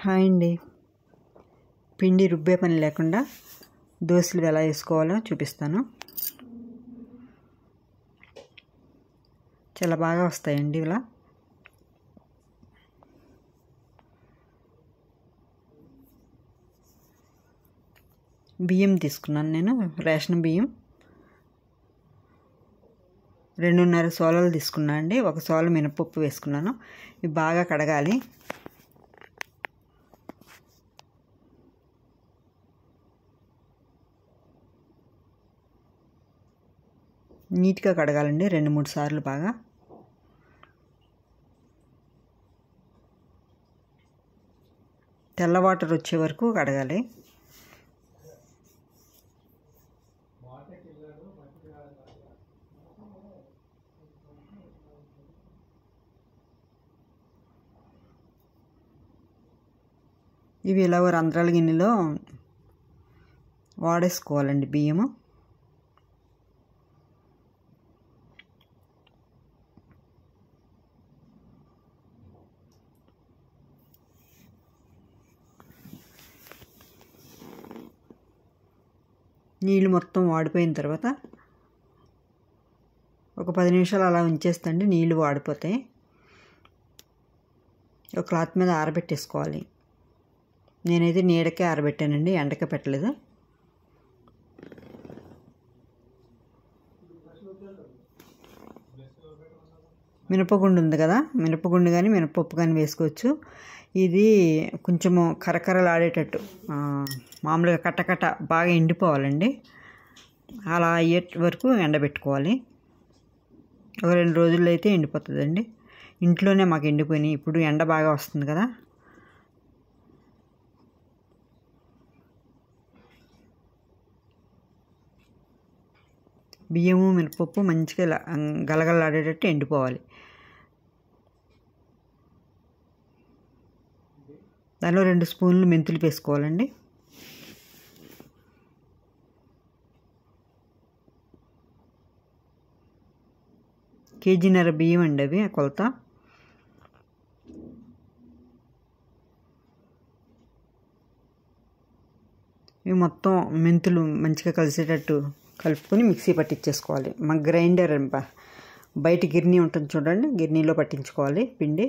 Hi అండి. పిండి రుబ్బే పని లేకుండా దోశలు ఎలా వేసుకోవాలో చూపిస్తాను. చాలా బాగా వస్తాయండి ఇలా. బియ్యం తీసుకున్నాను నేను, రేషన్ బియ్యం 2.5 సోలలు తీసుకున్నాను అండి. 1 సోల మినపప్పు వేసుకున్నాను. ఇవి బాగా కడగాలి. నీట్గా కడగాలండి 2-3 సార్లు బాగా. తెల్ల వాటర్ వచ్చే వరకు కడగాలి. ఇవి ఇలా రంధ్రాల గిన్నెలో వాడేసుకోవాలండి బియ్యము. నీళ్ళు మొత్తం వాడిపోయిన తర్వాత ఒక 10 నిమిషాలు అలా ఉంచేస్తండి. నీళ్ళు వాడిపోతాయి. ఒక క్లాత్ మీద ఆరబెట్టేసుకోవాలి. నేనైతే నీడకే ఆరబెట్టానండి, ఎండకే పెట్టలేదు. మినపగుండు ఉంది కదా, మినపగుండు కానీ మినపప్పు కానీ వేసుకోవచ్చు. ఇది కొంచెము కరకరలాడేటట్టు, మామూలుగా కట్టకట్ట బాగా ఎండిపోవాలండి. అలా అయ్యే వరకు ఎండబెట్టుకోవాలి. ఒక 2 రోజుల్లో అయితే ఎండిపోతుందండి. ఇంట్లోనే మాకు ఎండిపోయినాయి. ఇప్పుడు ఎండ బాగా వస్తుంది కదా. బియ్యము మినపప్పు మంచిగా గలగలలాడేటట్టు ఎండిపోవాలి. దానిలో 2 స్పూన్లు మెంతులు వేసుకోవాలండి. కేజీన్నర బియ్యం అండి అవి కొలత. ఇవి మొత్తం మెంతులు మంచిగా కలిసేటట్టు కలుపుకొని మిక్సీ పట్టించేసుకోవాలి. మా గ్రైండర్ బయట గిర్నీ ఉంటుంది చూడండి, గిర్నీలో పట్టించుకోవాలి పిండి.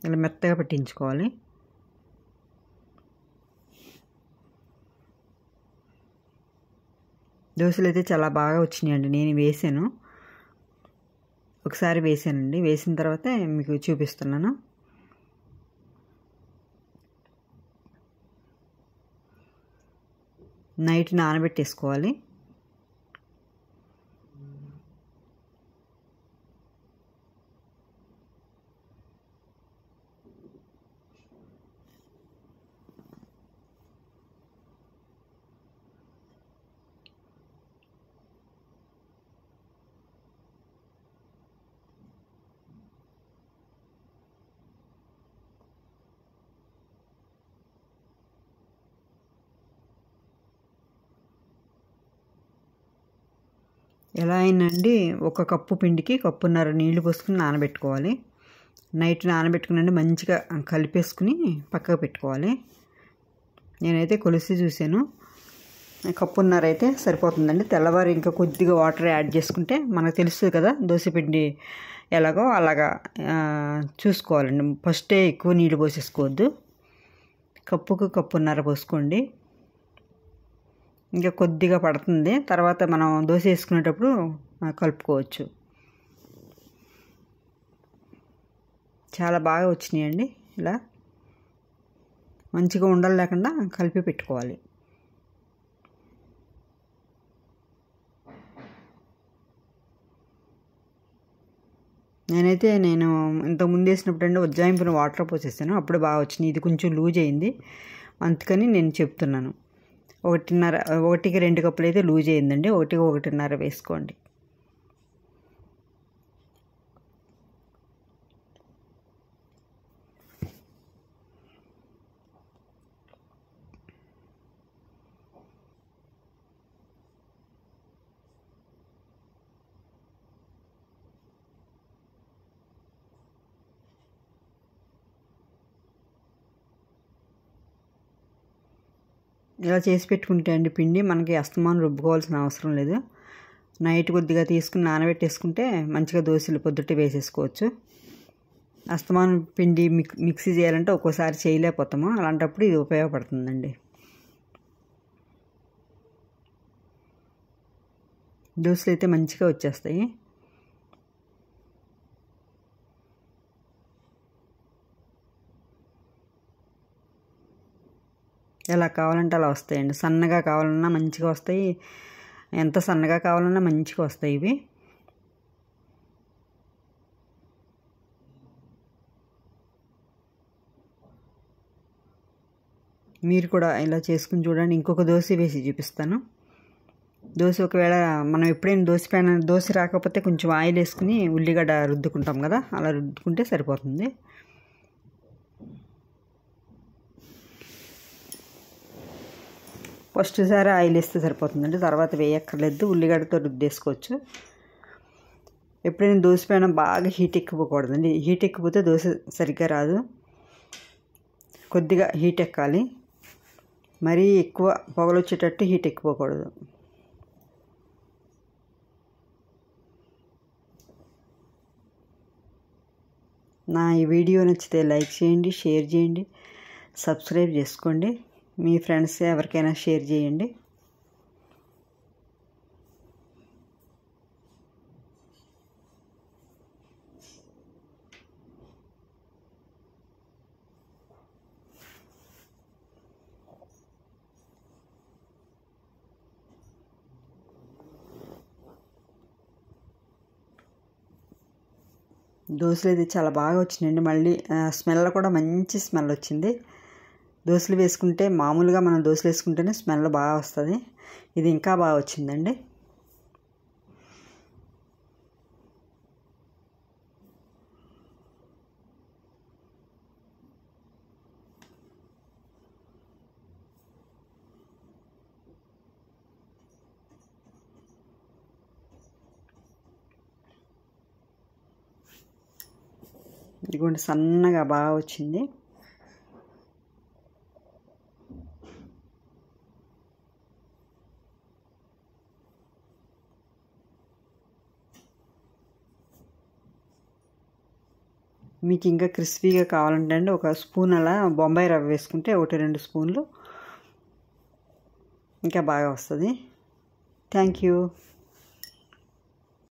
ఇలా మెత్తగా పట్టించుకోవాలి. దోశలు అయితే చాలా బాగా వచ్చినాయండి. నేను వేసాను, ఒకసారి వేసానండి. వేసిన తర్వాత మీకు చూపిస్తున్నాను. నైట్ నానబెట్టేసుకోవాలి. ఎలా అయినండి, 1 కప్పు పిండికి 1.5 కప్పు నీళ్లు పోసుకుని నానబెట్టుకోవాలి. నైట్ నానబెట్టుకునండి మంచిగా కలిపేసుకుని పక్కకు పెట్టుకోవాలి. నేనైతే కొలిసి చూశాను, 1.5 కప్పు అయితే సరిపోతుందండి. తెల్లవారు ఇంకా కొద్దిగా వాటర్ యాడ్ చేసుకుంటే మనకు తెలుస్తుంది కదా దోశపిండి ఎలాగో అలాగా చూసుకోవాలండి. ఫస్టే ఎక్కువ నీళ్ళు పోసేసుకోవద్దు. 1.5 కప్పు పోసుకోండి. ఇంకా కొద్దిగా పడుతుంది, తర్వాత మనం దోశ వేసుకునేటప్పుడు కలుపుకోవచ్చు. చాలా బాగా వచ్చినాయండి. ఇలా మంచిగా ఉండలు లేకుండా కలిపి పెట్టుకోవాలి. నేను ఇంతకుముందు వేసినప్పుడు అండి ఉజ్జాయింపున వాటర్ పోసేసాను, అప్పుడు బాగా వచ్చినాయి. ఇది కొంచెం లూజ్ అయింది, అందుకని నేను చెప్తున్నాను. 1కి 2 కప్పులు అయితే లూజ్ అయిందండి. 1కి 1.5 వేసుకోండి. ఇలా చేసి పెట్టుకుంటే అండి పిండి మనకి అస్తమానం రుబ్బుకోవాల్సిన అవసరం లేదు. నైట్ కొద్దిగా తీసుకుని నానబెట్టేసుకుంటే మంచిగా దోశలు పొద్దుటే వేసేసుకోవచ్చు. అస్తమానం పిండి మిక్సీ చేయాలంటే ఒక్కోసారి చేయలేకపోతాము, అలాంటప్పుడు ఇది ఉపయోగపడుతుందండి. దోశలు అయితే మంచిగా వచ్చేస్తాయి. ఎలా కావాలంటే అలా వస్తాయండి. సన్నగా కావాలన్నా మంచిగా వస్తాయి, ఎంత సన్నగా కావాలన్నా మంచిగా వస్తాయి ఇవి. మీరు కూడా ఇలా చేసుకుని చూడండి. ఇంకొక దోశ వేసి చూపిస్తాను. దోశ ఒకవేళ మనం ఎప్పుడైనా దోశ రాకపోతే కొంచెం ఆయిల్ వేసుకుని ఉల్లిగడ్డ రుద్దుకుంటాం కదా, అలా రుద్దుకుంటే సరిపోతుంది. ఫస్ట్ సారి ఆయిల్ వేస్తే సరిపోతుందండి, తర్వాత వేయక్కర్లేదు. ఉల్లిగడ్డతో రుద్దేసుకోవచ్చు. ఎప్పుడైనా దోశ పైన బాగా హీట్ ఎక్కిపోకూడదండి. హీట్ ఎక్కిపోతే దోశ సరిగ్గా రాదు. కొద్దిగా హీట్ ఎక్కాలి, మరీ ఎక్కువ పొగలు వచ్చేటట్టు హీట్ ఎక్కిపోకూడదు. నా ఈ వీడియో నచ్చితే లైక్ చేయండి, షేర్ చేయండి, సబ్స్క్రైబ్ చేసుకోండి. మీ ఫ్రెండ్స్ ఎవరికైనా షేర్ చేయండి. దోశలు అయితే చాలా బాగా వచ్చినాయండి. మళ్ళీ స్మెల్ కూడా మంచి స్మెల్ వచ్చింది. దోశలు వేసుకుంటే మామూలుగా మనం దోశలు వేసుకుంటేనే స్మెల్ బాగా వస్తుంది. ఇది ఇంకా బాగా వచ్చిందండి. ఇదిగోండి సన్నగా బాగా వచ్చింది. మీకు ఇంకా క్రిస్పీగా కావాలంటే అండి ఒక స్పూన్ అలా బొంబాయి రవ్వ వేసుకుంటే 1-2 స్పూన్లు ఇంకా బాగా వస్తుంది. Thank you.